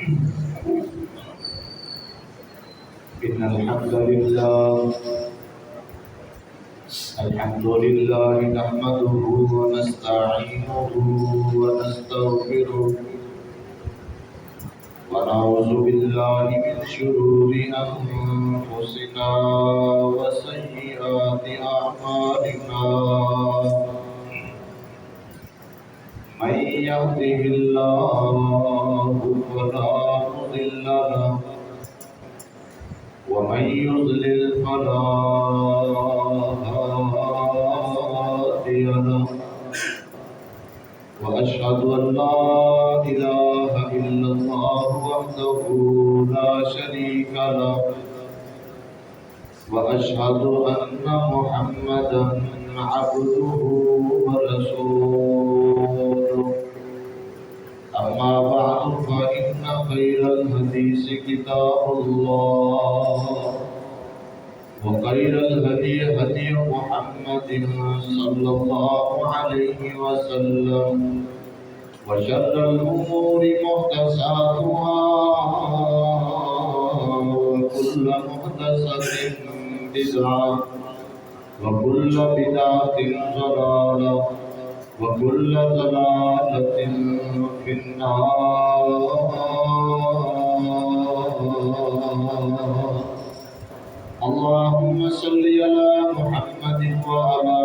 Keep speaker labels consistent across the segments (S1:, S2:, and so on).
S1: إن الحمد لله نحمده ونستعينه ونستغفره ونعوذ بالله من شرور أنفسنا وسيئات أعمالنا من يهده الله فلا مضل له ومن يضلل فلا هادي له وأشهد أن لا إله إلا الله وحده لا شريك له وأشهد أن محمدا عبده ورسوله أما بعد فإن خير الحديث كتاب الله وخير الهدي هدي محمد صلى الله عليه وسلم وشر الأمور محدثاتها وكل محدثة بدعة وكل بدعة ضلالة وكل ضلالة في النار. اللهم صل على محمد وعلى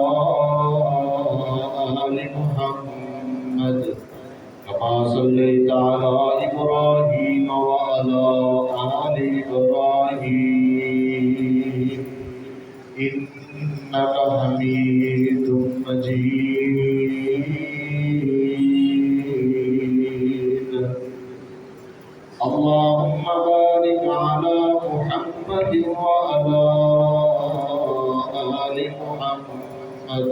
S1: آل محمد كما صليت على إبراهيم وعلى آل إبراهيم إنك حميد مجيد. اللهم بارك على محمد وعلى آل محمد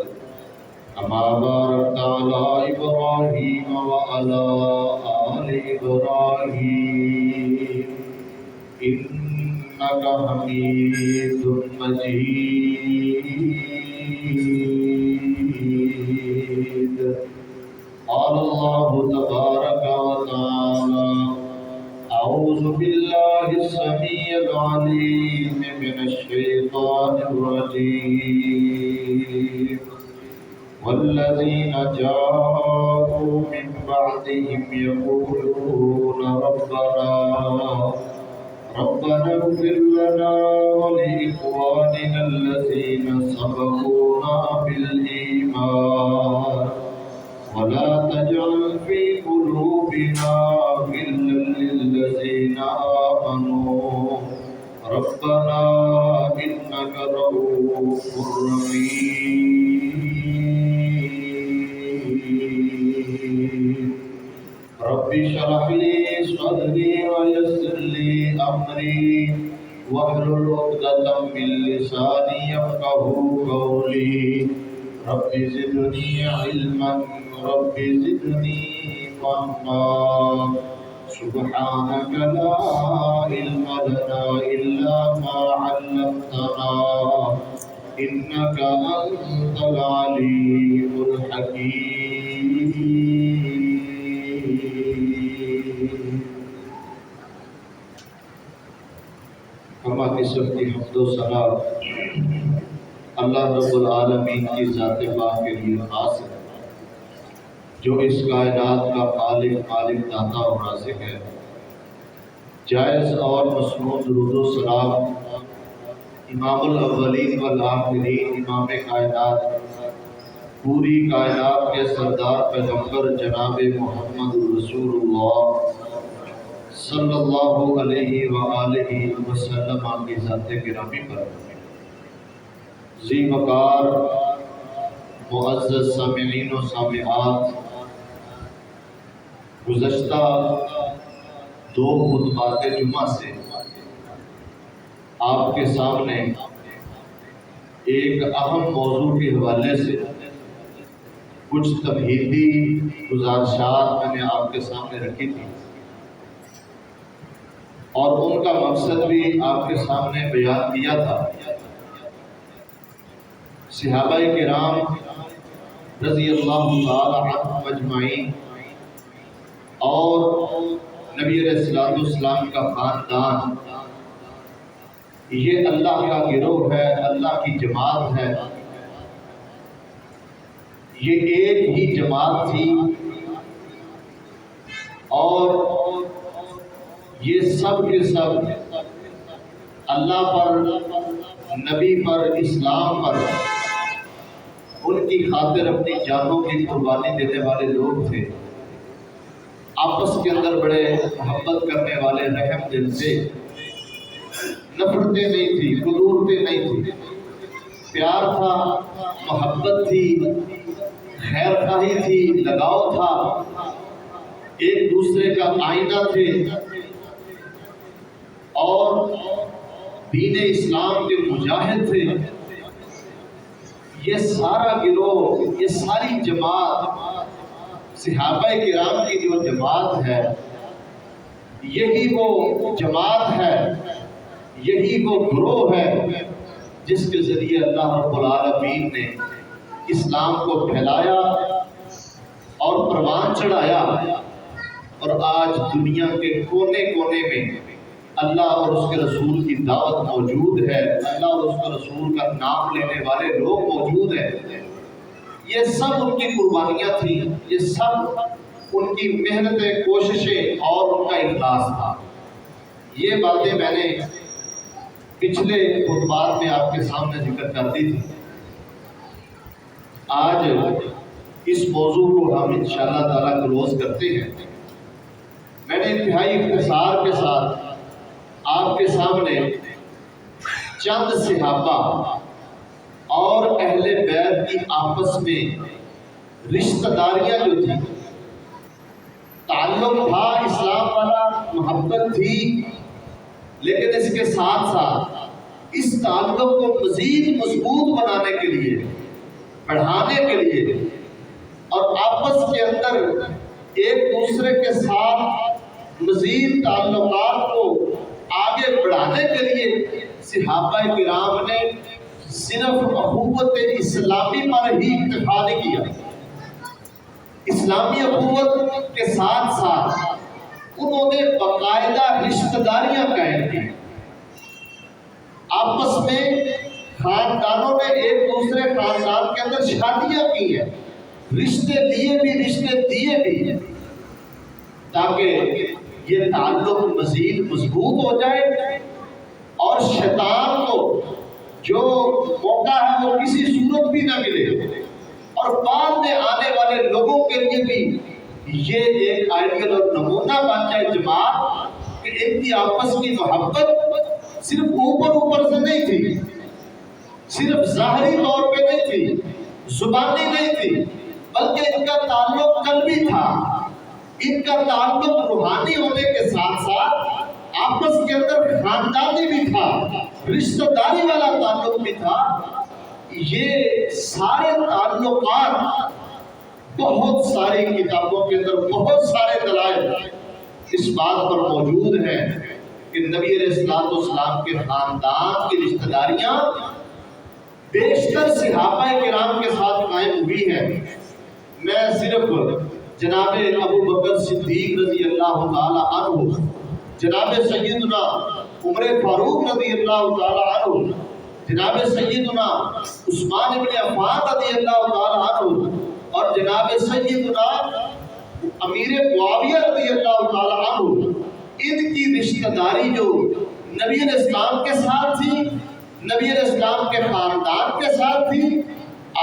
S1: كما باركت على إبراهيم وعلى آل إبراهيم إنك حميد مجيد. قال الله تبارك وتعالى: أعوذ بالله السميع العليم من الشيطان الرجيم. والذين جاءوا من بعدهم يقولون ربنا اغفر لنا ولإخواننا الذين سبقونا بالإيمان ولا تجعل في قلوبنا غلا للذين آمنوا ربنا إنك رؤوف رحيم. رب اشرح لي صدري ويسر لي أمري واحلل عقدة من لساني يفقهوا قولي. رب زدني علما رب زدني فهما. سبحانك لا علم لنا إلا ما علمتنا إنك أنت العليم الحكيم. ہمہ قسم کی حمد و ثنا اللہ رب العالمین کی ذات پاک کے لیے خاص ہے، جو اس کائنات کا خالق داتا اور رازق ہے۔ جائز اور مسنون درود و سلام امام الاولین والآخرین، امام کائنات، پوری کائنات کے سردار پیغمبر جناب محمد رسول اللہ صلی اللہ علیہ وآلہ وسلم کی ذات گرامی پر ذی وقار معزز سامعین و سامعات، گزشتہ دو خطبات جمعہ سے آپ کے سامنے ایک اہم موضوع کے حوالے سے کچھ تمہیدی گزارشات میں نے آپ کے سامنے رکھی تھی، اور ان کا مقصد بھی آپ کے سامنے بیان کیا تھا۔ صحابہ کرام رضی اللہ تعالی عنہم اجمعین اور نبی علیہ السلام کا خاندان یہ اللہ کا گروہ ہے، اللہ کی جماعت ہے۔ یہ ایک ہی جماعت تھی اور یہ سب کے سب اللہ پر، نبی پر، اسلام پر ان کی خاطر اپنی جانوں کی قربانی دینے والے لوگ تھے۔ آپس کے اندر بڑے محبت کرنے والے، رحم دل سے، نفرتیں نہیں تھی، قدورتیں نہیں تھی، پیار تھا، محبت تھی، خیر خواہی تھی، لگاؤ تھا، ایک دوسرے کا آئینہ تھے اور دین اسلام کے مجاہد تھے۔ یہ سارا گروہ، یہ ساری جماعت، صحابہ کرام کی جو جماعت ہے، یہی وہ جماعت ہے، یہی وہ گروہ ہے جس کے ذریعے اللہ رب العالمین نے اسلام کو پھیلایا اور پروان چڑھایا، اور آج دنیا کے کونے کونے میں اللہ اور اس کے رسول کی دعوت موجود ہے، اللہ اور اس کے رسول کا نام لینے والے لوگ موجود ہیں۔ یہ سب ان کی قربانیاں تھیں، یہ سب ان کی محنتیں، کوششیں اور ان کا اخلاص تھا۔ یہ باتیں میں نے پچھلے خطبات میں آپ کے سامنے ذکر کر دی تھی۔ آج اس موضوع کو ہم انشاءاللہ تعالیٰ کلوز کرتے ہیں۔ میں نے انتہائی اختصار کے ساتھ آپ کے سامنے چند صحابہ اور اہل بیت کی آپس میں رشتہ داریاں جو تھی، تعلق تھا اسلام والا، محبت تھی، لیکن اس کے ساتھ ساتھ اس تعلق کو مزید مضبوط بنانے کے لیے، بڑھانے کے لیے اور آپس کے اندر ایک دوسرے کے ساتھ مزید تعلقات کو آگے بڑھانے کے لیے صحابہ کرام نے صرف اخوت اسلامی پر ہی اکتفا نہیں کیا۔ اسلامی اخوت کے ساتھ ساتھ انہوں نے باقاعدہ رشتہ داریاں قائم کی۔ آپس میں خاندانوں نے ایک دوسرے خاندان کے اندر شادیاں کی ہیں، رشتے لیے بھی، رشتے دیے بھی، تاکہ یہ تعلق مزید مضبوط ہو جائے اور شیطان کو جو موقع ہے وہ کسی صورت بھی نہ ملے، اور بعد میں آنے والے لوگوں کے لیے بھی یہ ایک آئیڈیل اور نمونہ بن جائے جماعت کہ ان کی آپس کی محبت صرف اوپر سے نہیں تھی، صرف ظاہری طور پہ نہیں تھی، زبانی نہیں تھی، بلکہ ان کا تعلق قلبی تھا، ان کا تعلق روحانی ہونے کے ساتھ ساتھ آپس کے اندر خاندانی بھی تھا، رشتہ داری والا تعلق بھی تھا۔ یہ سارے تعلقات بہت ساری کتابوں کے اندر بہت سارے دلائل اس بات پر موجود ہیں کہ نبی علیہ السلام کے خاندان کی رشتہ داریاں بیشتر صحابہ کرام کے ساتھ قائم ہوئی ہیں۔ میں صرف جناب ابو بکر صدیق رضی اللہ تعالی عنہ، جناب سیدنا عمر فاروق رضی اللہ تعالی عنہ، جناب سیدنا عثمان بن عفان رضی اللہ تعالی عنہ اور جناب سیدنا امیر معاویہ رضی اللہ تعالی عنہ، ان کی رشتہ داری جو نبی علیہ السلام کے ساتھ تھی، نبی علیہ السلام کے خاندان کے ساتھ تھی،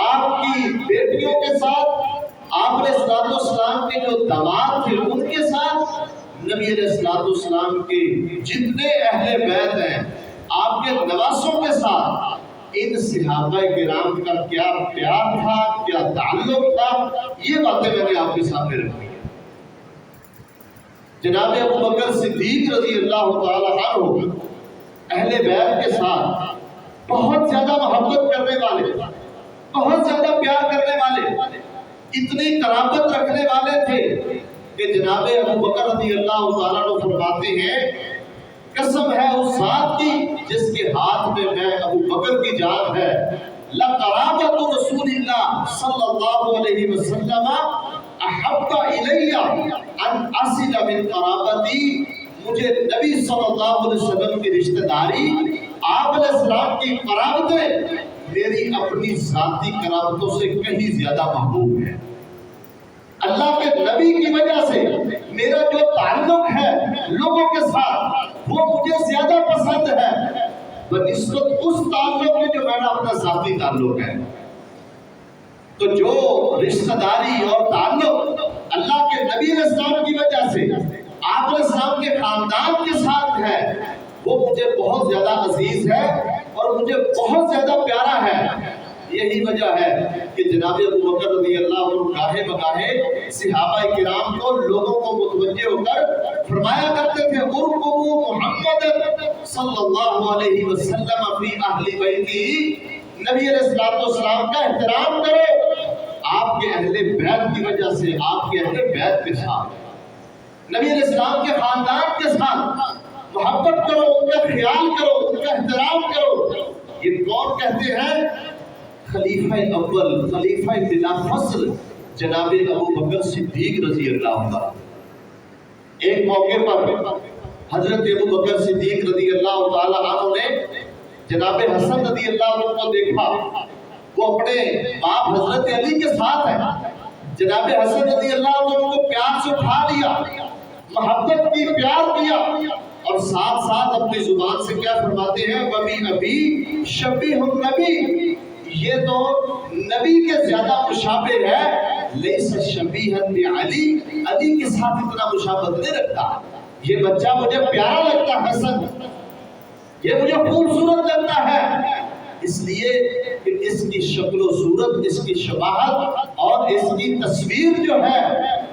S1: آپ کی بیٹیوں کے ساتھ، آپ علیہ السلام کے جو داماد تھے ان کے ساتھ، نبی علیہ السلام کے جتنے اہل بیت ہیں آپ کے نواسوں کے ساتھ، ان صحابہ کرام کا کیا پیار تھا، کیا تعلق تھا، یہ باتیں میں نے آپ کے سامنے رکھی ہیں۔ جناب ابو بکر صدیق رضی اللہ تعالی عنہ اہل بیت کے ساتھ بہت زیادہ محبت کرنے والے، بہت زیادہ پیار کرنے والے، اتنی قرابت رکھنے والے تھے کہ جناب ابو بکر رضی اللہ تعالیٰ عنہ فرماتے ہیں، قسم ہے اس ذات کی جس کے ہاتھ میں ابو بکر کی جان ہے، لَقَرَابَةُ رسول اللہ صلی اللہ علیہ وسلم احب الی ان اصل من قرابتی، مجھے نبی صلی اللہ علیہ وسلم کی رشتہ داری، آپ علیہ السلام کی قرابتیں میری اپنی ذاتی قرابتوں سے کہیں زیادہ محبوب ہے۔ اللہ کے نبی کی وجہ سے میرا جو تعلق ہے لوگوں کے ساتھ وہ مجھے زیادہ پسند ہے بنسبت اس تعلق میں جو میرا اپنا ذاتی تعلق ہے۔ تو جو رشتہ داری اور تعلق اللہ کے نبی علیہ السلام کی وجہ سے آپ علیہ السلام کے خاندان کے ساتھ ہے وہ مجھے بہت زیادہ عزیز ہے اور مجھے بہت زیادہ پیارا ہے۔ یہی وجہ ہے کہ جناب ابو بکر رضی اللہ عنہ گاہے بگاہے صحابہ کرام کو لوگوں کو متوجہ ہو کر فرمایا کرتے تھے ارقبوا محمد صلی اللہ علیہ وسلم فی اہل بیتی، نبی علیہ السلام کا احترام کرو آپ کے اہل بیت کی وجہ سے، آپ کے اہل بیت کے ساتھ، نبی علیہ السلام کے خاندان کے ساتھ محبت کرو، ان کا خیال کرو، ان کا احترام کرو۔ یہ کون کہتے ہیں؟ خلیفہ اول، خلیفہ بلا فصل جناب ابو بکر صدیق رضی اللہ عنہ۔ ایک موقع پر حضرت ابو بکر صدیق رضی اللہ تعالی عنہ نے جناب حسن رضی اللہ عنہ کو دیکھا، وہ اپنے باپ حضرت علی کے ساتھ ہے۔ جناب حسن رضی اللہ عنہ کو پیار سے اٹھا لیا، محبت کی، پیار کیا، اور ساتھ ساتھ اپنی زبان سے کیا فرماتے ہیں؟ وَبِي أَبِي شَبِّهُ النَّبِي، یہ تو نبی کے زیادہ مشابہ ہے، لیس شبیہا بعلی، علی کے ساتھ اتنا مشابہت نہیں رکھتا۔ یہ بچہ مجھے پیارا لگتا ہے حسن، یہ مجھے خوبصورت لگتا ہے، اس لیے کہ اس کی شکل و صورت، اس کی شباہت اور اس کی تصویر جو ہے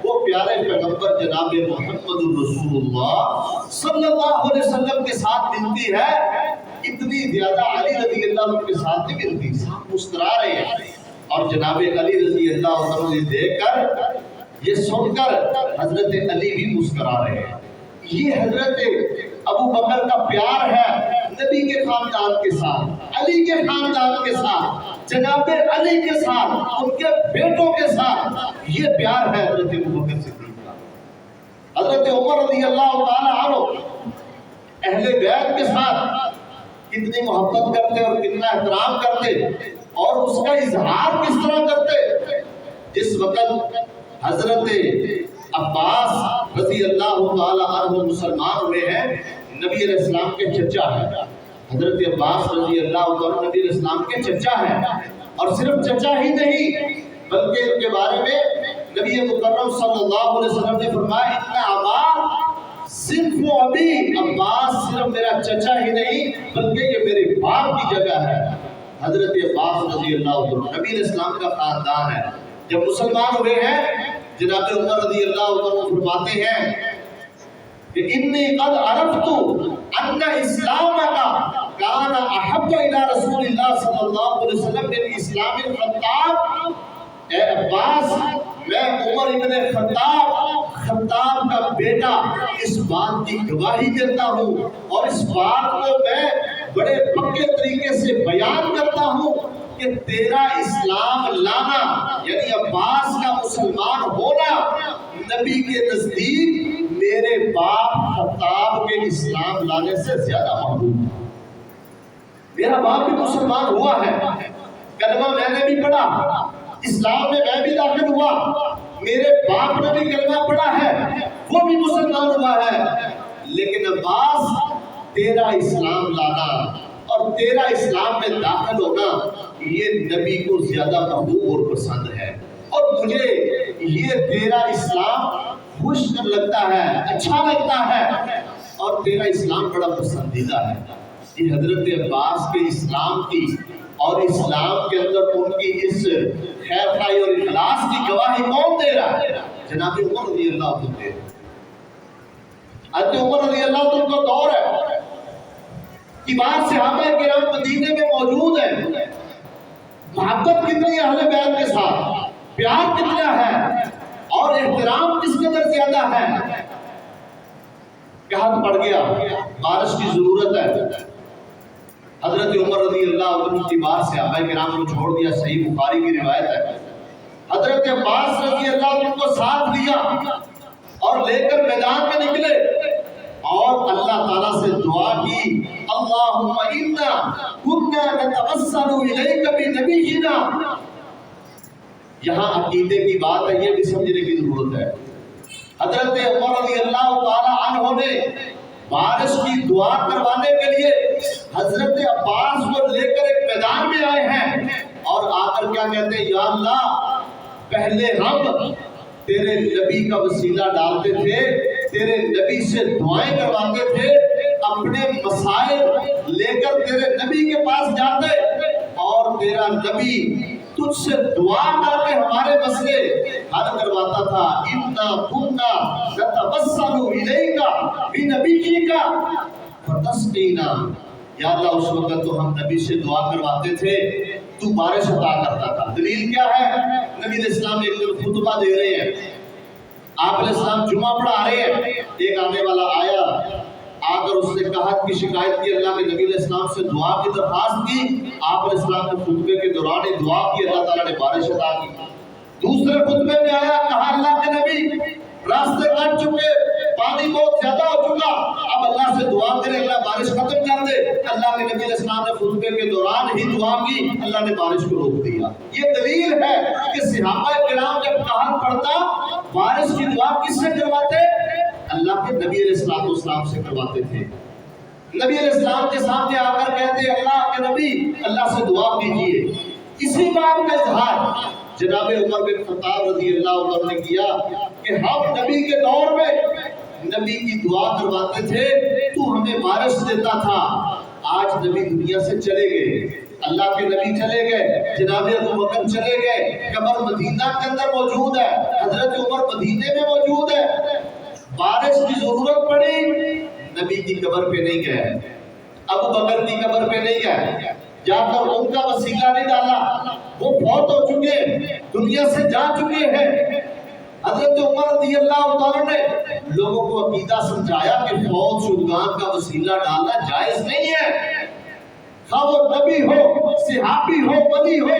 S1: وہ پیارے پیغمبر جناب محمد رسول اللہ صلی اللہ علیہ وسلم کے ساتھ ملتی ہے، اتنی زیادہ علی رضی اللہ عنہ کے ساتھ نہیں ملتی۔ ساتھ مسکرا رہے ہیں اور جناب علی رضی اللہ عنہ دیکھ کر، یہ سن کر حضرت علی بھی مسکرا رہے ہیں۔ یہ حضرت ابو بکر کا پیار ہے نبی کے خاندان کے ساتھ، علی کے خاندان کے ساتھ، جناب علی کے ساتھ، ان کے بیٹوں کے ساتھ، یہ پیار ہے حضرت ابو بکر صدیق کا۔ حضرت عمر رضی اللہ تعالی عنہ اہل بیت کے ساتھ کتنی محبت کرتے اور کتنا احترام کرتے اور اس کا اظہار کس طرح کرتے۔ جس وقت حضرت عباس رضی اللہ تعالی عنہ مسلمان ہوئے ہیں، نبی علیہ السلام کے چچا ہیں، حضرت عباس رضی اللہ عنہ نبی علیہ السلام کے چچا ہیں، اور صرف چچا ہی نہیں بلکہ ان کے بارے میں نبی مکرم صلی اللہ علیہ وسلم نے فرمایا اتنا عباس صرف و ابھی، عباس صرف میرا چچا ہی نہیں بلکہ یہ میرے باپ کی جگہ ہے۔ حضرت عباس رضی اللہ عنہ نبی علیہ السلام کا خاندان ہے۔ جب مسلمان ہوئے ہیں جناب عمر رضی اللہ عنہ فرماتے ہیں کہ انی قد عرفت ان اسلامک کان احب الی رسول اللہ صلی اللہ علیہ وسلم من اسلام الخطاب۔ اے عباس، میں عمر ابن خطاب کا بیٹا اس بات کی گواہی دیتا ہوں اور اس بات کو میں بڑے پکے طریقے سے بیان کرتا ہوں کہ تیرا اسلام لانا یعنی عباس کا مسلمان ہونا نبی کے نزدیک میرے باپ خطاب کے اسلام لانے سے زیادہ محبوب ہے۔ میرا باپ بھی مسلمان ہوا ہے، کلمہ میں نے بھی پڑھا، اسلام میں میں بھی داخل ہوا، میرے باپ نے بھی کلمہ پڑھا ہے، وہ بھی مسلمان ہوا ہے، لیکن عباس تیرا اسلام لانا اور تیرا اسلام میں داخل ہونا یہ نبی کو زیادہ محبوب اور پسند ہے، اور مجھے یہ تیرا اسلام خوش لگتا ہے، اچھا لگتا ہے، اور تیرا اسلام بڑا پسندیدہ ہے۔ یہ حضرت عباس کے اسلام کی اور اسلام کے اندر ان کی اس خیر خواہی اور اخلاص کی گواہی کون دے رہا ہے؟ جناب عمر رضی اللہ عنہ دے رہے ہیں۔ حضرت عمر رضی اللہ عنہ کا دور ہے، کبار صحابہ کرام مدینے میں موجود ہیں، محبت کتنی اہل بیت کے ساتھ، پیار کتنا ہے اور احترام کس قدر زیادہ ہے۔ قحط پڑ گیا، بارش کی ضرورت ہے، حضرت عمر رضی اللہ عنہ کی بات صحابہ کرام کو چھوڑ دیا، صحیح بخاری کی روایت ہے، حضرت عباس رضی اللہ عنہ کو ساتھ لیا اور لے کر میدان میں نکلے اور اللہ تعالیٰ سے دعا کی، اللہم انا کنا نتوسل الیک بنبینا۔ یہاں عقیدے کی بات ہے، یہ بھی سمجھنے کی ضرورت ہے۔ حضرت عمر رضی اللہ تعالیٰ عنہ نے بارش کی دعا کروانے کے لیے حضرت عباس کو لے کر ایک میدان میں آئے ہیں اور آ کر کیا کہتے ہیں، یا اللہ پہلے ہم تیرے نبی کا وسیلہ ڈالتے تھے، تیرے نبی سے دعائیں کرواتے تھے، اپنے مسائل لے کر تیرے نبی کے پاس جاتے اور تیرا نبی تجھ سے دعا کر کے ہمارے مسئلے حل کرواتا تھا۔ اِنَّا كُنَّا نَتَوَسَّلُ إِلَيْكَ بِنَبِيِّكَ فَتَسْقِينَا۔ یا اللہ اس وقت تو ہم نبی سے دعا کرواتے تھے، تو بارش عطا کرتا تھا۔ دلیل کیا ہے؟ نبی علیہ السلام ایک دن خطبہ دے رہے ہیں، آپ علیہ السلام جمعہ پڑھا رہے ہیں، ایک آنے والا آیا، آ کر اس نے قحط کی شکایت کی، اللہ کے نبی علیہ السلام سے دعا کی درخواست کی، آپ علیہ السلام نے خطبے کے دوران ہی دعا کی، اللہ تعالیٰ نے بارش عطا کی۔ دوسرے خطبے میں آیا، کہا اللہ کے نبی راستے کٹ چکے، پانی بہت زیادہ ہو چکا، اب اللہ سے دعا کرے اللہ بارش ختم کر دے۔ اللہ کے نبی علیہ السلام نے خطبے کے دوران ہی دعا کی، اللہ نے بارش کو روک دیا۔ یہ دلیل ہے کہ صحابہ کرام جب قحط پڑتا بارش کی دعا کس سے کرواتے؟ اللہ کے نبی علیہ السلام سے کرواتے تھے۔ نبی علیہ السلام کے سامنے آ کر کہتے اللہ کے نبی اللہ سے دعا کیجئے۔ اسی بات کا اظہار جناب عمر بن خطاب رضی اللہ عنہ نے کیا کہ ہم نبی کے دور میں نبی کی دعا کرواتے تھے، تو ہمیں بارش دیتا تھا۔ آج نبی دنیا سے چلے گئے، اللہ کے نبی چلے گئے، جناب ابو بکر چلے گئے، قبر مدینہ کے اندر موجود ہے، حضرت عمر مدینے میں موجود ہے، بارش کی ضرورت پڑی نبی کی قبر پہ نہیں گئے، ابو بکر کی قبر پہ نہیں گئے، جا کر ان کا وسیلہ نہیں ڈالا، وہ فوت ہو چکے، دنیا سے جا چکے ہیں۔ حضرت عمر رضی اللہ عنہ نے لوگوں کو عقیدہ سمجھایا کہ فوت شدگان کا وسیلہ ڈالنا جائز نہیں ہے، خواہ وہ نبی ہو، صحابی ہو، ولی ہو،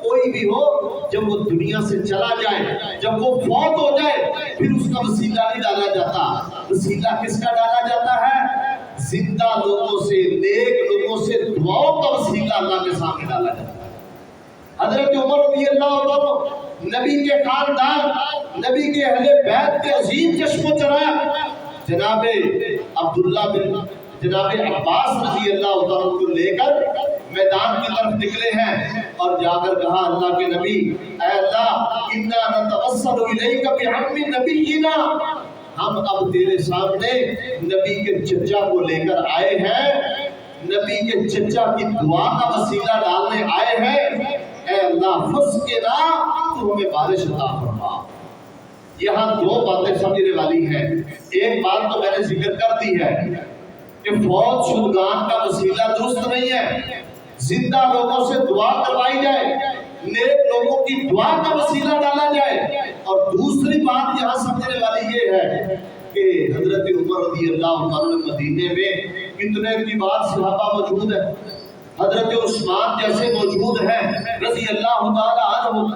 S1: کوئی بھی ہو، جب وہ دنیا سے چلا جائے، جب وہ فوت ہو جائے، پھر اس کا وسیلہ نہیں ڈالا جاتا۔ وسیلہ کس کا ڈالا جاتا ہے؟ زندہ لوگوں سے، نیک لوگوں سے دعاؤں کا وسیلہ اللہ کے سامنے ڈالا جاتا ہے۔ حضرت عمر رضی اللہ عنہ نبی کے خاندان، نبی کے اہل بیت کے عظیم چشم و چراغ جناب عبداللہ بن جناب عباس رضی اللہ عنہ کو لے کر میدان کی طرف نکلے ہیں اور جا کر کہا اللہ کے نبی، اے اللہ انا نتوسل الیک بعم نبینا، ہم اب تیرے سامنے نبی کے چچا کو لے کر آئے ہیں، نبی کے چچا کی دعا کا وسیلہ ڈالنے آئے ہیں، اے اللہ فسقنا، تو ہمیں بارش عطا فرما۔ یہاں دو باتیں سمجھنے والی ہیں۔ ایک بات تو میں نے ذکر کر دی ہے کہ فوت شدگان کا وسیلہ درست نہیں ہے، زندہ لوگوں سے دعا کروائی جائے، نیک لوگوں کی دعا کا وسیلہ ڈالا جائے۔ اور دوسری بات یہاں سمجھنے والی یہ ہے کہ حضرت عمر رضی اللہ عنہ مدینے میں کتنے کی بات صحابہ موجود ہے، حضرت عثمان جیسے موجود ہیں رضی اللہ تعالی عنہ،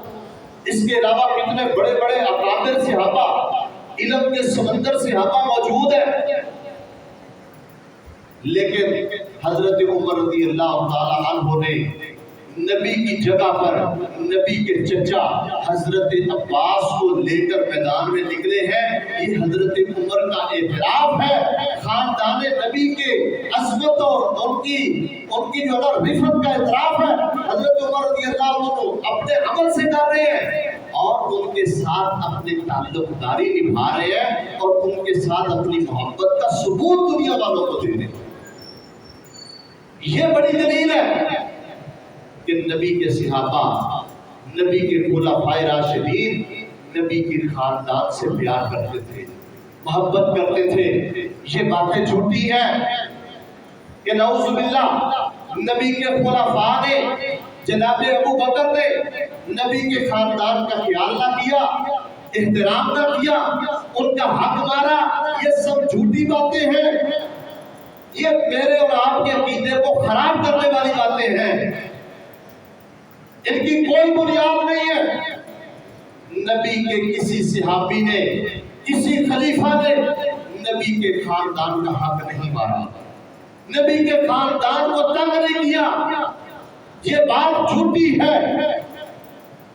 S1: اس کے علاوہ کتنے بڑے بڑے اکابر صحابہ، علم کے سمندر صحابہ موجود ہیں، لیکن حضرت عمر رضی اللہ تعالی عنہ نے نبی کی جگہ پر نبی کے چچا حضرت عباس کو لے کر میدان میں نکلے ہیں۔ یہ حضرت عمر کا اعتراف ہے، خاندان نبی کے عظمت اور ان کی جو رفعت کا اعتراف ہے۔ حضرت عمر رضی اللہ عنہ اپنے عمل سے کر رہے ہیں اور ان کے ساتھ اپنی تعلق داری نبھا رہے ہیں اور ان کے ساتھ اپنی محبت کا ثبوت دنیا والوں کو دے رہے ہیں۔ یہ بڑی دلیل ہے کہ نبی کے صحابہ، نبی کے خلفائے راشدین نبی کے خاندان سے پیار کرتے تھے، محبت کرتے تھے۔ یہ باتیں جھوٹی ہیں کہ نعوذ باللہ نبی کے خلفاء نے، جناب ابو بکر نے نبی کے خاندان کا خیال نہ کیا، احترام نہ کیا، ان کا حق مارا۔ یہ سب جھوٹی باتیں ہیں، یہ میرے اور آپ کے عقیدے کو خراب کرنے والی باتیں ہیں، ان کی کوئی بنیاد نہیں ہے۔ نبی کے کسی صحابی نے، کسی خلیفہ نے نبی کے خاندان کا حق نہیں مارا، نبی کے خاندان کو تنگ نہیں کیا۔ یہ بات جھوٹی ہے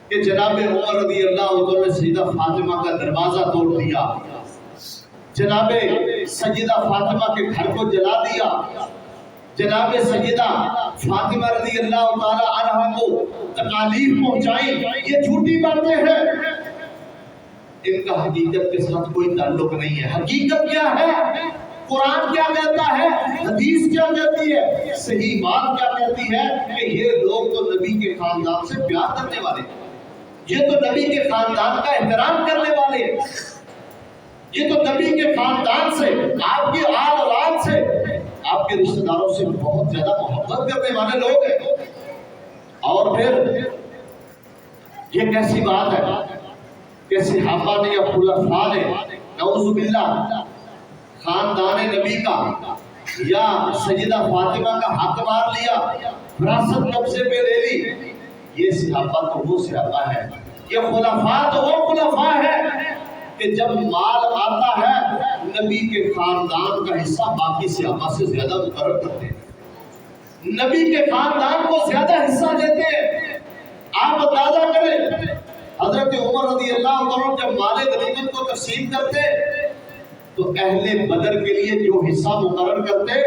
S1: کہ جناب عمر رضی اللہ عنہ نے سیدہ فاطمہ کا دروازہ توڑ دیا، جناب سیدہ فاطمہ کے گھر کو جلا دیا، جناب سیدہ فاطمہ رضی اللہ تعالی عنہ کو تکالیف پہنچائی۔ یہ جھوٹی باتیں ہیں، ان کا حقیقت کے ساتھ کوئی تعلق نہیں ہے۔ حقیقت کیا ہے؟ قرآن کیا کہتا ہے، حدیث کیا کہتی ہے، صحیح بات کیا کہتی ہے کہ یہ لوگ تو نبی کے خاندان سے پیار کرنے والے ہیں، یہ تو نبی کے خاندان کا احترام کرنے والے ہیں، یہ تو نبی کے خاندان سے، آپ کی آل اولاد سے، آپ کے رشتہ داروں سے بہت زیادہ محبت کرنے والے لوگ ہیں۔ اور پھر یہ کیسی بات ہے کہ صحابہ نے یا خلفاء نے نعوذ باللہ خاندان نبی کا یا سیدہ فاطمہ کا حق مار لیا، وراثت قبضے پہ لے لی۔ یہ صحابہ تو وہ صحابہ ہے، یہ خلفاء تو وہ خلفاء ہے کہ جب مال آتا ہے نبی کے خاندان کا حصہ باقی صحابہ سے زیادہ مقرر کرتے ہیں، نبی کے خاندان کو زیادہ حصہ دیتے ہیں۔ آپ اندازہ کریں، حضرت عمر رضی اللہ عنہ جب مال غنیمت کو تقسیم کرتے تو اہل بدر کے لیے جو حصہ مقرر کرتے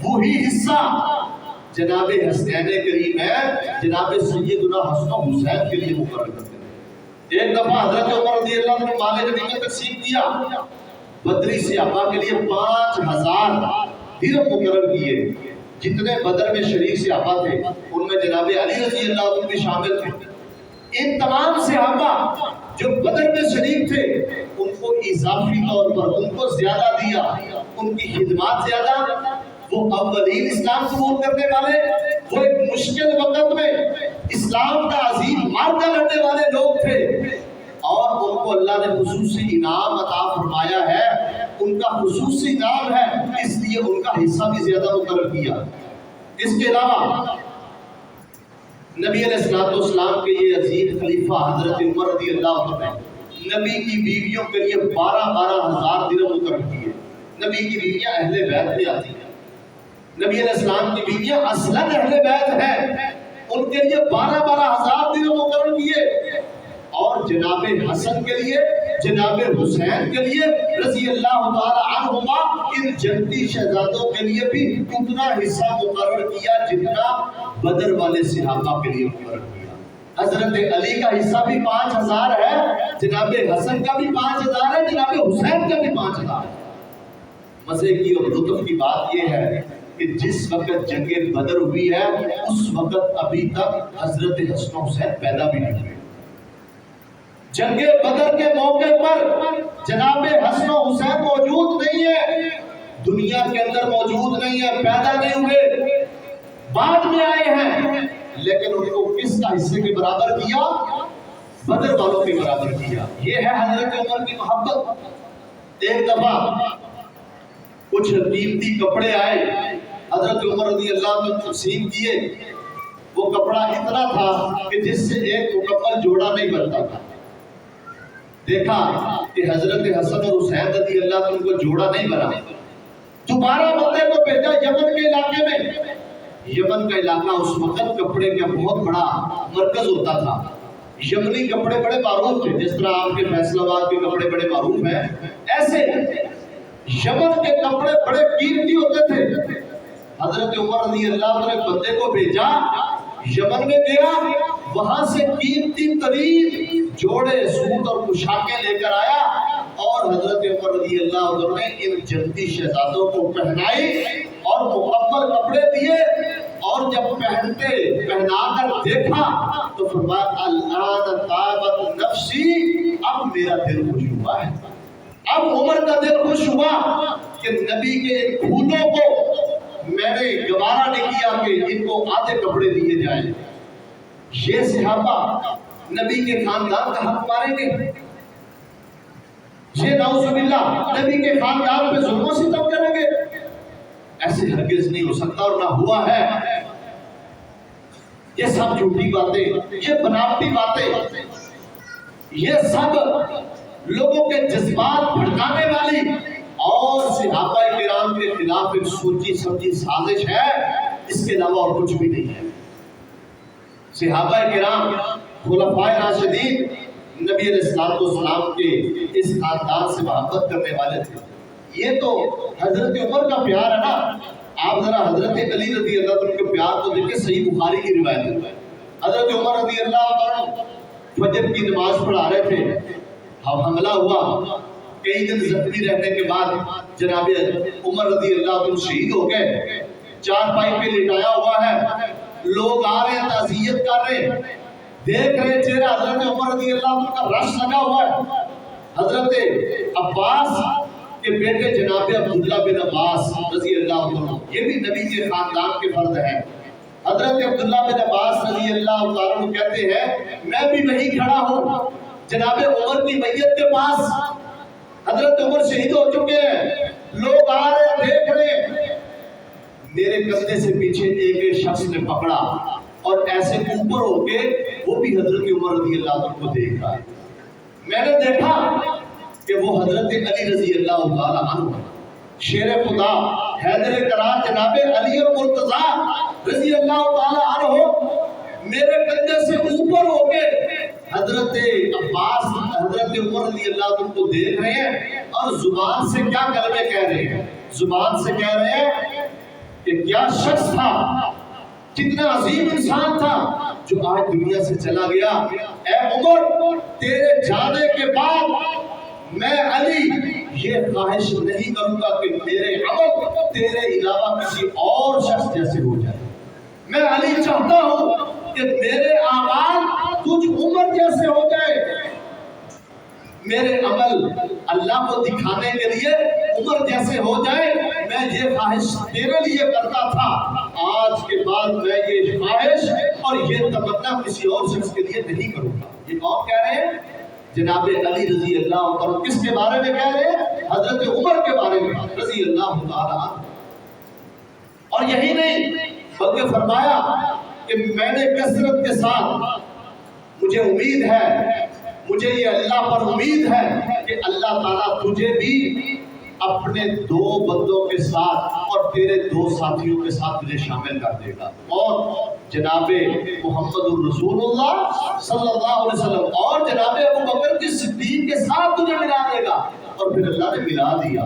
S1: وہی حصہ جناب حسین کریم ہے، جناب سیدنا حسن و حسین کے لیے مقرر کرتے تھے۔ ایک دفعہ حضرت عمر رضی اللہ عنہ نے مال غنیمت تقسیم کیا، بدری صحابہ کے لیے 5000 درہم مقرر کیے۔ جتنے بدر میں شریک صحابہ تھے ان میں جناب علی رضی اللہ عنہ بھی شامل تھے۔ ان تمام صحابہ جو بدر میں شریک تھے ان کو اضافی طور پر ان کو زیادہ دیا، ان کی خدمات زیادہ۔ وہ اولین اسلام قبول کرنے والے، وہ ایک مشکل وقت میں اسلام کا عظیم معرکہ لڑنے والے لوگ تھے، اور ان کو اللہ نے خصوصی انعام عطا فرمایا ہے، ان کا خصوصی انعام ہے، اس لیے ان کا حصہ بھی زیادہ مقرر کیا۔ اس کے علاوہ نبی علیہ السلام کے یہ عظیم خلیفہ حضرت عمر رضی اللہ عنہ نے نبی کی بیویوں کے لیے 12,000 درہم مقرر کیے۔ نبی کی بیویاں اہل بیت میں آتی ہیں، نبی علیہ السلام کی بیویاں اصلاً اہل بیت ہیں، ان کے لیے 12,000 درہم مقرر کیے۔ اور جناب حسن کے لیے، جناب حسین کے لیے رضی اللہ تعالی عنہما، ان جنتی شہزادوں کے لیے بھی اتنا حصہ مقرر کیا جتنا بدر والے صحابہ کے لیے مقرر کیا۔ حضرت علی کا حصہ بھی 5000 ہے، جناب حسن کا بھی 5000 ہے، جناب حسین کا بھی 5000 ہے۔ مزے کی اور لطف کی بات یہ ہے کہ جس وقت جنگ بدر ہوئی ہے اس وقت ابھی تک حضرت حسن و حسین پیدا بھی نہیں ہوئے۔ جنگ بدر کے موقع پر جناب حسن و حسین موجود نہیں ہے، دنیا کے اندر موجود نہیں ہے، پیدا نہیں ہوئے، بعد میں آئے ہیں، لیکن ان کو کس کا حصے کے برابر کیا؟ بدر والوں کے برابر کیا۔ یہ ہے حضرت عمر کی محبت۔ ایک دفعہ کچھ قیمتی کپڑے آئے، حضرت عمر رضی اللہ عنہ تقسیم کیے، وہ کپڑا اتنا تھا کہ جس سے ایک مکمل جوڑا نہیں بنتا تھا۔ دیکھا کہ حضرت حسن اور حسین رضی اللہ عنہ کو جوڑا نہیں بنا، دوبارہ بندے کو بھیجا یمن کے علاقے میں۔ یمن کا علاقہ اس وقت کپڑے کا بہت بڑا مرکز ہوتا تھا، یمنی کپڑے بڑے معروف تھے، جس طرح آپ کے فیصل آباد کے کپڑے بڑے معروف ہیں، ایسے یمن کے کپڑے بڑے قیمتی ہوتے تھے۔ حضرت عمر رضی اللہ عنہ نے بندے کو بھیجا، یمن میں گیا، وہاں سے قیمتی ترین جوڑے سوٹ اور پوشاکیں لے کر آیا، اور حضرت عمر رضی اللہ عنہ نے ان جنتی شہزادوں کو پہنائی اور مکمل کپڑے دیے، اور جب پہنا کر دیکھا تو فرمایا الآن طابت نفسی، اب میرا دل خوش ہوا ہے، اب عمر کا دل خوش ہوا کہ نبی کے پھولوں کو میں نے گوارا نہیں کیا کہ ان کو آدھے کپڑے دیے جائیں۔ یہ صحابہ نبی کے خاندان کا حق ماریں گے؟ یہ نعوذ باللہ نبی کے خاندان پہ ظلم و ستم کریں گے؟ ایسے ہرگز نہیں ہو سکتا، اور نہ ہوا ہے۔ یہ سب جھوٹی باتیں، یہ بناوٹی باتیں۔ یہ سب لوگوں کے جذبات بھڑکانے والی اور صحابہ کرام کے خلاف ایک سوچی سمجھی سازش ہے، اس کے علاوہ اور کچھ بھی نہیں ہے۔ صحابہ کرام خلفائے راشدین نبی علیہ السلام کے اس خاندان سے محبت کرنے والے تھے۔ یہ تو حضرت عمر کا پیار ہے نا، آپ ذرا حضرت علی رضی اللہ عنہ کے پیار کو دیکھیں، صحیح بخاری کی روایت ہے۔ حضرت عمر رضی اللہ عنہ فجر کی نماز پڑھا رہے تھے، حملہ ہوا، کئی دن زخمی رہنے کے بعد جناب عمر رضی اللہ عنہ شہید ہو گئے، چارپائی پہ لٹایا ہوا ہے، لوگ آ رہے ہیں، تعزیت کر رہے ہیں، دیکھ رہے چہرہ حضرت عمر رضی اللہ عنہ کا رش لگا ہوا ہے۔ حضرت عباس کے بیٹے جناب عبداللہ بن عباس رضی اللہ عنہ، یہ بھی نبی کے خاندان کے فرد ہیں۔ حضرت عبداللہ بن عباس رضی اللہ عنہ کہتے ہیں میں بھی وہیں کھڑا ہوں جناب عمر کی میت کے پاس، حضرت عمر شہید ہو چکے ہیں، لوگ آ رہے ہیں، دیکھ رہے ہیں، میرے کندھے سے پیچھے ایک شخص نے پکڑا اور ایسے اوپر ہو کے وہ بھی حضرت عمر رضی اللہ عنہ کو دیکھ رہا ہے۔ میں نے دیکھا کہ وہ حضرت علی رضی اللہ تعالی عنہ، شیر خدا حیدر کرار جناب علی المرتضیٰ رضی اللہ تعالی عنہ میرے کندھے سے اوپر ہو کے حضرت عباس حضرت عمر رضی اللہ عنہ کو دیکھ رہے ہیں اور زبان سے کیا کلمے کہہ رہے ہیں، زبان سے کہہ رہے ہیں کہ کیا شخص تھا، کتنا عظیم انسان تھا جو آج دنیا سے چلا گیا۔ اے عمر، تیرے جانے کے بعد میں علی یہ خواہش نہیں کروں گا کہ میرے عمل تیرے علاوہ کسی اور شخص جیسے ہو جائے۔ میں علی چاہتا ہوں کہ میرے اعمال تجھ عمر جیسے ہو جائے، میرے عمل اللہ کو دکھانے کے لیے عمر جیسے ہو جائے۔ میں یہ خواہش تیرے لیے کرتا تھا، آج کے بعد میں یہ خواہش اور یہ تمنا کسی اور شخص کے لیے نہیں کروں گا۔ یہ کون کہہ رہے ہیں؟ جناب علی رضی اللہ عنہ۔ کس کے بارے میں کہہ رہے ہیں؟ حضرت عمر کے بارے میں رضی اللہ تعالی عنہ۔ اور یہی نہیں بلکہ فرمایا کہ میں نے کثرت کے ساتھ، مجھے امید ہے، مجھے یہ اللہ پر امید ہے کہ اللہ تعالیٰ تجھے بھی اپنے دو بندوں کے ساتھ اور تیرے دو ساتھیوں کے ساتھ تجھے شامل کر دے گا، اور جناب محمد الرسول اللہ صلی اللہ علیہ وسلم اور جناب ابو بکر کی صدیق کے ساتھ تجھے ملا دے گا۔ اور پھر اللہ نے ملا دیا،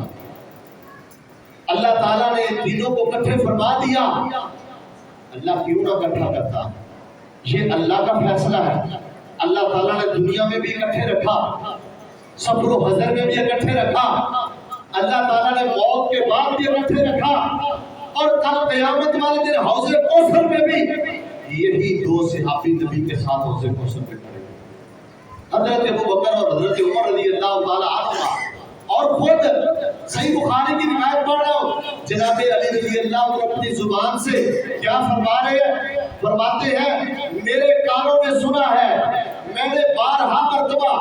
S1: اللہ تعالیٰ نے تینوں کو اکٹھے فرما دیا۔ اللہ کیوں نہ اکٹھا کرتا؟ یہ اللہ کا فیصلہ ہے۔ اللہ تعالیٰ نے دنیا میں بھی اکٹھے رکھا، صبر و حضر میں بھی اکٹھے رکھا، اللہ تعالیٰ نے موت کے بعد بھی اکٹھے رکھا، اور کل قیامت والے دن حوض کوثر میں بھی یہی دو صحابی نبی کے ساتھ حوض کوثر میں کھڑے، حضرت ابو بکر اور حضرت عمر رضی اللہ تعالی عنہ۔ اور خود صحیح بخاری کی روایت پڑھ رہا ہوں، جناب علی رضی اللہ عنہ اپنی زبان سے کیا فرما رہے ہیں؟ فرماتے ہیں میرے کانوں نے سنا ہے، میں نے بارہا مرتبہ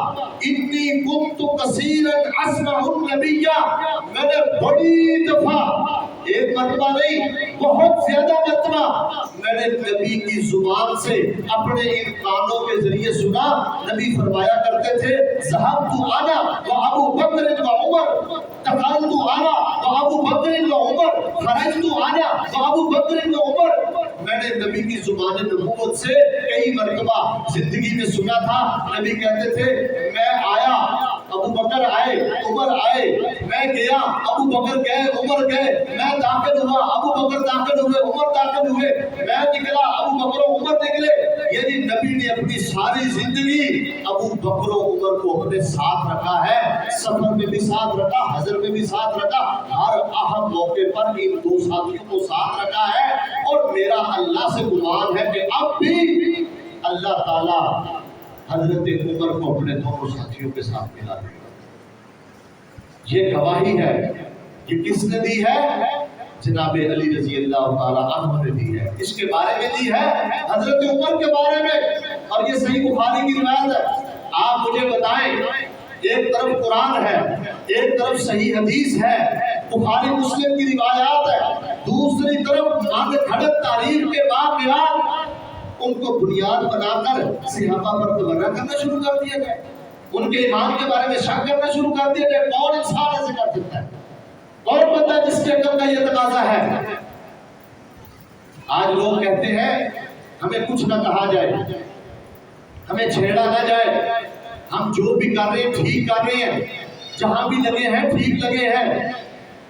S1: انی کنت کثیرا اسمع النبی، میں نے بڑی دفعہ، ایک مرتبہ نہیں بہت زیادہ مرتبہ میں نے نبی کی زبان سے اپنے ان کانوں کے ذریعے سنا، نبی فرمایا کرتے تھے ذهبت انا وابو بکر وعمر، دخلت انا وابو بکر وعمر، خرجت انا وابو بکر وعمر۔ میں نے نبی کی زبان نبوت سے کئی مرتبہ زندگی میں سنا تھا، نبی کہتے تھے میں آیا، ابو بکر آئے، عمر آئے، میں گیا، ابو بکر گئے، عمر گئے، میں داخل ہوا، ابو بکر داخل ہوئے، عمر داخل ہوئے، میں نکلا، ابو بکر و عمر نکلے۔ یعنی نبی نے اپنی ساری زندگی ابو بکر و عمر کو اپنے ساتھ رکھا ہے، سفر میں بھی ساتھ رکھا، حضر میں بھی ساتھ رکھا، ہر اہم موقع پر ان دو ساتھیوں کو ساتھ رکھا ہے۔ اور میرا اللہ سے گمان ہے کہ اب بھی اللہ تعالیٰ حضرت عمر کو اپنے دونوں ساتھیوں کے ساتھ ملا دے گا۔ یہ گواہی ہے، یہ کس نے دی ہے؟ جناب علی رضی اللہ تعالی عنہ نے دی ہے۔ اس کے بارے میں دی ہے حضرت عمر کے بارے میں، اور یہ صحیح بخاری کی روایت ہے۔ آپ مجھے بتائیں، ایک طرف قرآن ہے، ایک طرف صحیح حدیث ہے، بخاری مسلم کی روایات ہے، دوسری طرف من گھڑت تاریخ کے واقعات، ان کو بنیاد بنا کر صحابہ پر تبرہ کرنا شروع کر دیا گیا۔ ان کے ایمان کے بارے میں شک کرنا شروع کر دیا کہ کون انسان ایسے کر سکتا ہے، کون بندہ جس کے عقل کا یہ تقاضا ہے۔ آج لوگ کہتے ہیں ہمیں کچھ نہ کہا جائے، ہمیں چھیڑا نہ جائے، ہم جو بھی کر رہے ہیں ٹھیک کر رہے ہیں، جہاں بھی لگے ہیں ٹھیک لگے ہیں،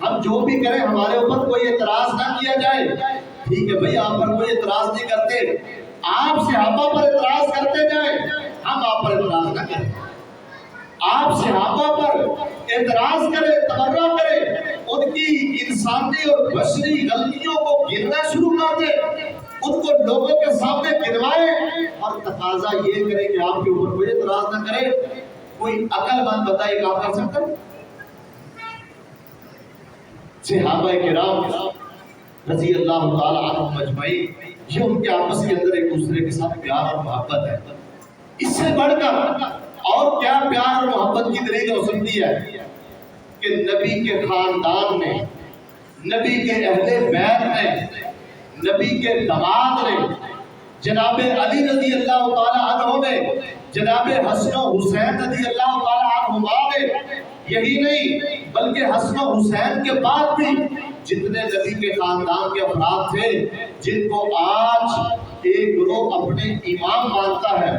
S1: ہم جو بھی کریں ہمارے اوپر کوئی اعتراض نہ کیا جائے۔ ٹھیک ہے بھائی، آپ پر کوئی اعتراض نہیں کرتے، آپ صحابہ پر اعتراض کرتے جائیں، ہم آپ پر اعتراض نہ کریں۔ آپ صحابہ پر اعتراض کریں، تبرہ کریں، ان کی انسانی اور بشری غلطیوں کو گننا شروع کر دیں، ان کو لوگوں کے سامنے گنوائیں اور تقاضا یہ کریں کہ آپ کے اوپر کوئی اعتراض نہ کرے۔ کوئی عقل مند بندہ یہ کام کر سکتا ہے؟ صحابہ کرام رضی اللہ تعالی عنہم اجمعین، یہ ان کے آپس کے اندر ایک دوسرے کے ساتھ پیار اور محبت ہے۔ اس سے بڑھ کر اور کیا پیار اور محبت کی دلیل ہو سکتی ہے کہ نبی کے خاندان میں، نبی کے اہل بیت نے، نبی کے داماد نے، جناب علی رضی اللہ تعالی عنہ نے، جناب حسن و حسین رضی اللہ تعالی عنہما نے، یہی نہیں بلکہ حسن و حسین کے بعد بھی جتنے نبی کے خاندان کے افراد تھے جن کو آج ایک گروہ اپنے امام مانتا ہے،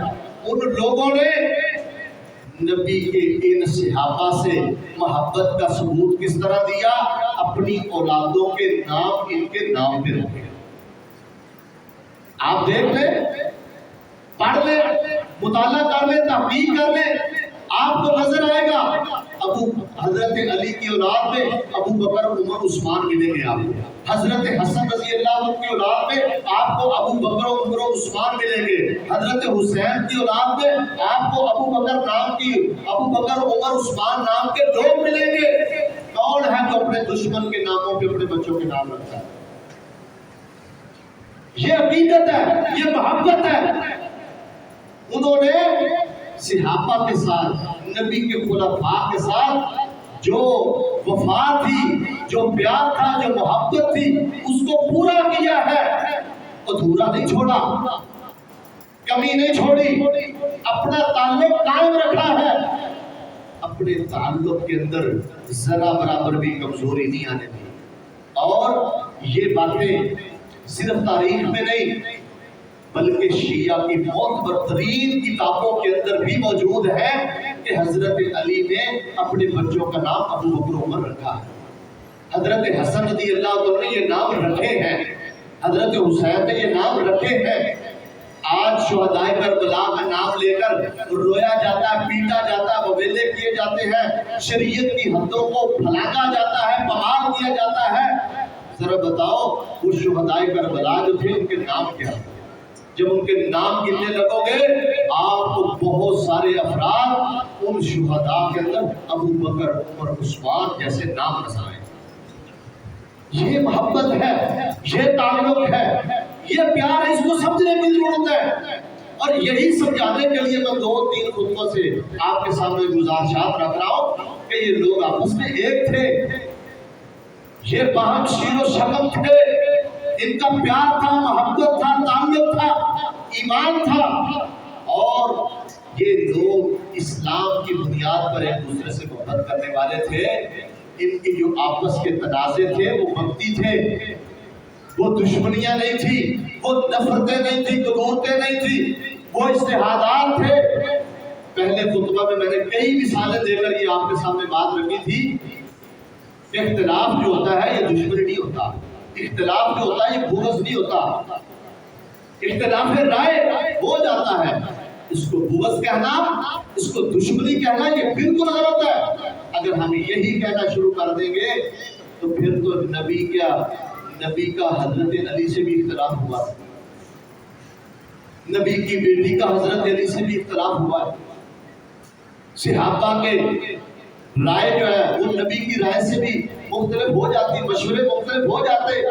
S1: ان لوگوں نے نبی کے ان صحابہ سے محبت کا ثبوت کس طرح دیا؟ اپنی اولادوں کے نام ان کے نام پہ رکھے۔ آپ دیکھ لیں، پڑھ لیں، مطالعہ کر لیں، تحقیق کر لیں، آپ کو نظر آئے گا حضرت علی کی اولاد میں ابو بکر، عمر، عثمان ملیں گے آپ کو۔ حضرت حسن رضی اللہ عنہ کی اولاد میں آپ کو ابو بکر، عمر و عثمان ملیں گے۔ حضرت حسین کی اولاد میں آپ کو ابو بکر، عمر، عثمان نام کے لوگ ملیں گے۔ کون ہے جو اپنے دشمن کے ناموں پہ اپنے بچوں کے نام رکھتا ہے؟ یہ عقیدت ہے، یہ محبت ہے۔ انہوں نے صحابہ کے ساتھ، نبی کے خلفاء کے ساتھ جو وفا تھی، جو پیار تھا، جو محبت تھی، اس کو پورا کیا ہے، ادھورا نہیں چھوڑا، کمی نہیں چھوڑی، اپنا تعلق قائم رکھا ہے، اپنے تعلق کے اندر ذرا برابر بھی کمزوری نہیں آنے دی۔ اور یہ باتیں صرف تاریخ میں نہیں بلکہ شیعہ کی معتبر ترین کتابوں کے اندر بھی موجود ہے کہ حضرت علی نے اپنے بچوں کا نام ابو بکر، عمر رکھا ہے، حضرت حسن رضی اللہ عنہ نے یہ نام رکھے ہیں، حضرت حسین نے یہ نام رکھے ہیں۔ آج شہدائے کربلا کا نام لے کر رویا جاتا ہے، پیٹا جاتا ہے، وویلے کیے جاتے ہیں، شریعت کی حدوں کو پھلانگا جاتا ہے، پمال کیا جاتا ہے۔ ذرا بتاؤ وہ شہدائے کربلا جو تھے ان کے نام کیا تھے؟ جب ان کے نام گننے لگو گے آپ کو بہت سارے افراد ان شہداء کے اندر ابو بکر، عمر، عثمان جیسے نام نظر آئے۔ یہ محبت ہے، یہ تعلق ہے، یہ پیار ہے، اس کو سمجھنے کی ضرورت ہے۔ اور یہی سمجھانے کے لیے میں 2-3 خطبوں سے آپ کے سامنے گزارشات رکھ رہا ہوں کہ یہ لوگ آپس میں ایک تھے، یہ باہم شیر و شکم تھے، ان کا پیار تھا، محبت تھا، تعلق تھا، ایمان تھا، اور یہ لوگ اسلام کی بنیاد پر ایک دوسرے سے محبت کرنے والے تھے۔ ان کی جو آپس کے تنازع تھے وہ بھکتی تھے، وہ دشمنیاں نہیں تھی، وہ نفرتیں نہیں تھی، قدورتیں نہیں تھی، وہ اجتہادات تھے۔ پہلے خطبہ میں نے کئی مثالیں دے کر یہ آپ کے سامنے بات رکھی تھی۔ اختلاف جو ہوتا ہے یہ دشمنی نہیں ہوتا، اختلاف جو ہوتا ہے یہ بغض نہیں ہوتا۔ اختلاف رائے ہو جاتا ہے، اس کو بغض کہنا، اس کو دشمنی کہنا یہ بالکل غلط ہے۔ اگر ہم یہی کہنا شروع کر دیں گے تو پھر تو نبی کا حضرت علی سے بھی اختلاف ہوا، نبی کی بیٹی کا حضرت علی سے بھی اختلاف ہوا ہے، صحابہ کے رائے جو ہے وہ نبی کی رائے سے بھی مختلف ہو جاتی، مشورے مختلف ہو جاتے۔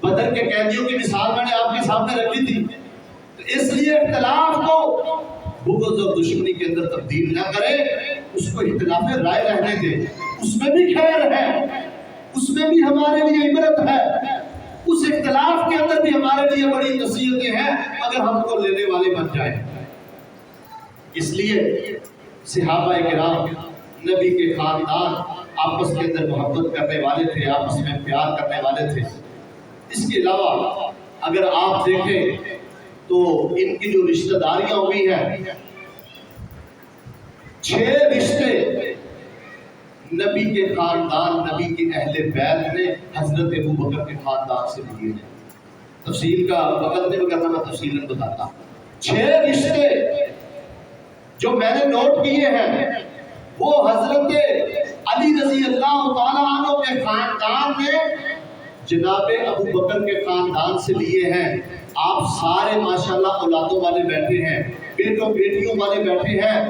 S1: بدر کے قیدیوں کی مثال میں نے آپ کے سامنے رکھی تھی۔ اس لیے اختلاف کو بغض اور دشمنی کے اندر تبدیل نہ کریں، اس کو اختلاف رائے رہنے دیں، اس میں بھی خیر ہے، اس میں بھی ہمارے لیے عبرت ہے، اس اختلاف کے اندر بھی ہمارے لیے بڑی نصیحتیں ہیں اگر ہم کو لینے والے بن جائیں۔ اس لیے صحابہ کرام نبی کے خاندان آپس کے اندر محبت کرنے والے تھے، آپس میں پیار کرنے والے تھے۔ اس کے علاوہ اگر آپ دیکھیں تو ان کی جو رشتہ داریاں ہوئی ہیں، 6 رشتے نبی کے خاندان، نبی کے اہل بیت نے حضرت ابوبکر کے خاندان سے لیے ہیں۔ تفصیل کا وقت نہیں کرنا، میں تفصیلاً بتاتا ہوں۔ 6 رشتے جو میں نے نوٹ کیے ہیں وہ حضرت علی رضی اللہ تعالیٰ عنہ کے خاندان نے جناب ابوبکر کے خاندان سے لیے ہیں۔ آپ سارے ماشاءاللہ اولادوں والے بیٹھے ہیں، بیٹوں بیٹیوں والے بیٹھے ہیں۔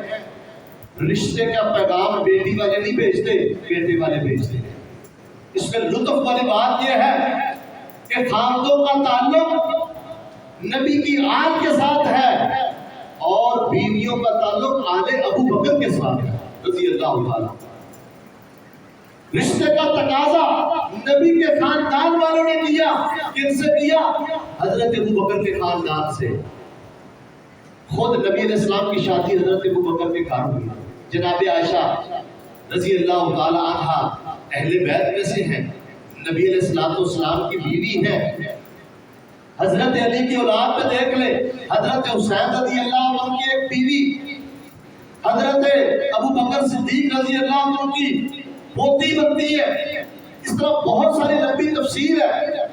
S1: رشتے کا پیغام بیٹی والے نہیں بھیجتے، بیٹے والے بھیجتے ہیں۔ اس میں لطف والی بات یہ ہے کہ خاندوں کا تعلق نبی کی آل کے ساتھ ہے اور بیویوں کا تعلق آل ابوبکر کے ساتھ ہے رضی اللہ تعالیٰ۔ رشتے کا تقاضا نبی کے خاندان والوں نے کیا، کن سے کیا؟ حضرت ابوبکر کے خاندان سے۔ خود نبی علیہ السلام کی شادی حضرت ابوبکر کے گھر ہوئی۔ جناب عائشہ رضی اللہ تعالی عنہا اہل بیت میں سے ہیں، نبی علیہ السلام کی بیوی ہیں۔ حضرت علی کی اولاد میں دیکھ لے، حضرت حسین رضی اللہ عنہ کی ایک بیوی، حضرت ابوبکر صدیق رضی اللہ عنہ کی پوتی بنتی ہے۔ اس طرح بہت ساری لمبی تفسیر ہے۔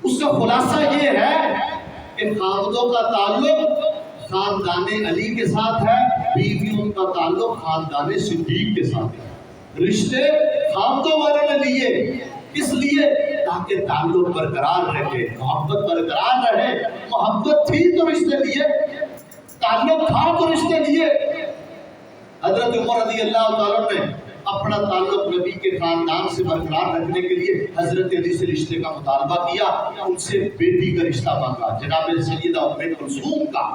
S1: اس کا خلاصہ یہ ہے کہ خاندوں کا تعلق خاندان علی کے ساتھ ہے، بیویوں کا تعلق خاندان صدیق کے ساتھ ہے۔ رشتے خاندوں والوں نے لیے، اس لیے تاکہ تعلق برقرار رہے، محبت برقرار رہے۔ محبت تھی تو رشتے لیے، تعلق تھا تو رشتے لیے۔ حضرت عمر رضی اللہ تعالیٰ نے اپنا تعلق نبی کے خاندان سے برقرار رکھنے کے لیے حضرت علی سے رشتے کا مطالبہ کیا، ان سے بیٹی کا رشتہ مانگا، جناب سیدہ ام کلثوم کا۔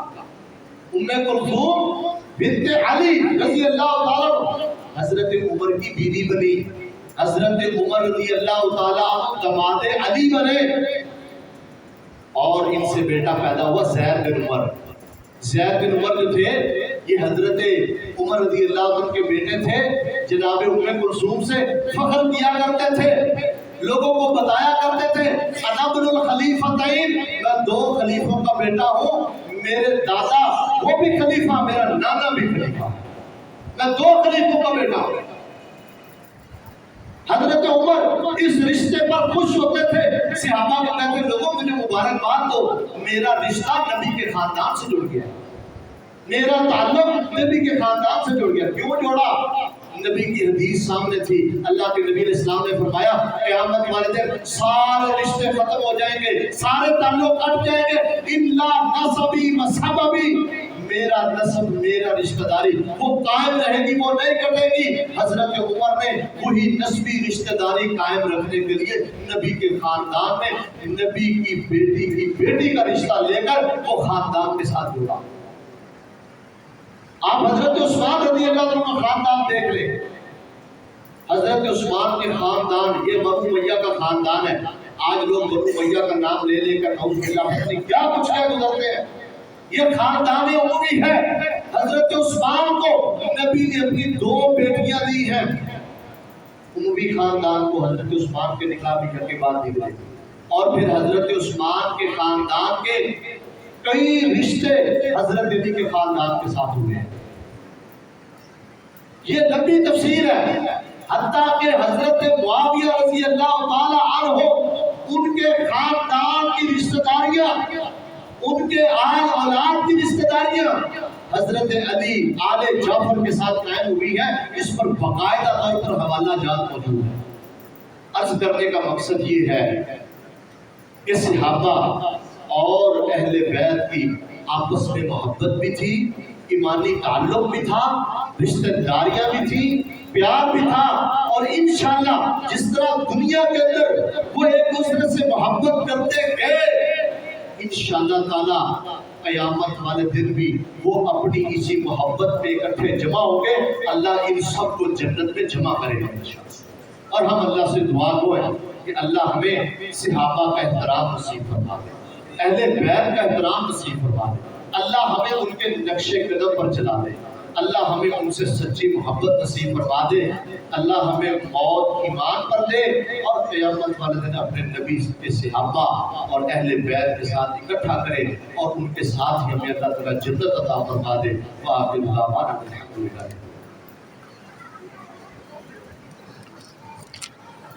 S1: ام کلثوم بنت علی رضی اللہ تعالیٰ حضرت عمر کی بیوی بنی، حضرت عمر رضی اللہ تعالیٰ داماد علی بنے، اور ان سے بیٹا پیدا ہوا زید بن عمر۔ زید بن عمر جو تھے یہ حضرت عمر رضی اللہ عنہ کے بیٹے تھے، جناب ام کلثوم سے فخر کیا کرتے تھے، لوگوں کو بتایا کرتے تھے انا ابن الخلیفتین، میں 2 خلیفوں کا بیٹا ہوں، میرے دادا وہ بھی خلیفہ، میرا نانا بھی خلیفہ، میں 2 خلیفوں کا بیٹا ہوں۔ حضرت عمر اس رشتے پر خوش ہوتے تھے، صحابہ کو کہتے لوگوں مجھے مبارکباد دو، میرا رشتہ نبی کے خاندان سے جڑ گیا، میرا تعلق نبی کے خاندان سے جڑ گیا۔ کیوں جوڑا؟ نبی کی حدیث سامنے تھی، اللہ کے نبی علیہ السلام نے فرمایا قیامت والے دن سارے رشتے ختم ہو جائیں گے، سارے تعلق کٹ جائیں گے، الا نسبی و سببی، میرا نسب میرا رشتہ داری وہ قائم رہے گی، وہ نہیں کٹے گی۔ حضرت عمر نے وہی نسبی رشتہ داری قائم رکھنے کے لیے نبی کے خاندان میں نبی کی بیٹی کا رشتہ لے کر وہ خاندان کے ساتھ جڑا۔ آپ حضرت عثمان رضی اللہ عنہ کا خاندان دیکھ لیں، حضرت عثمان کے خاندان یہ بنو امیہ کا خاندان ہے۔ آج لوگ بنو امیہ کا نام لے لے کر نعوذ باللہ کیا کچھ کہہ گزرتے ہیں، یہ خاندان عموی ہے۔ حضرت عثمان کو نبی نے اپنی 2 بیٹیاں دی ہیں، عموی خاندان کو حضرت عثمان کے نکاح بھی کے بعد دی گئی، اور پھر حضرت عثمان کے خاندان کے کئی رشتے حضرت علی کے خاندان کے ساتھ ہوئے ہیں۔ یہ لمبی تفسیر ہے، حتیٰ کہ حضرت معاویہ رضی اللہ تعالی عنہ ان کے خاندان کی رشتہ داریاں، ان کے آل اولاد کی رشتہ داریاں حضرت علی آل جعفر کے ساتھ قائم ہوئی ہے۔ اس پر باقاعدہ طور پر حوالہ جات موجود ہے۔ عرض کرنے کا مقصد یہ ہے کہ صحابہ اور اہل بیت کی آپس میں محبت بھی تھی، ایمانی تعلق بھی تھا، رشتہ داریاں بھی تھی، پیار بھی تھا، اور انشاءاللہ جس طرح دنیا کے اندر وہ ایک دوسرے سے محبت کرتے گئے، انشاءاللہ تعالی قیامت والے دن بھی وہ اپنی اسی محبت پہ اکٹھے جمع ہوں گے۔ اللہ ان سب کو جنت میں جمع کرے گا انشاءاللہ، اور ہم اللہ سے دعا گو ہے کہ اللہ ہمیں صحابہ کا احترام نصیب فرما دے، اہل بیت کا احترام نصیب فرما دے، اللہ ہمیں ان کے نقش قدم پر چلا دے۔ اللہ ہمیں ان سے سچی محبت نصیب فرما دے، اللہ ہمیں موت ایمان پر دے اور قیامت والے دن اپنے نبی کے صحابہ اور اہل بیت کے ساتھ اکٹھا کرے اور ان کے ساتھ ہی ہمیں اللہ تعالیٰ جنت عطا فرما دے۔ وآخر دعوانا الحمدللہ۔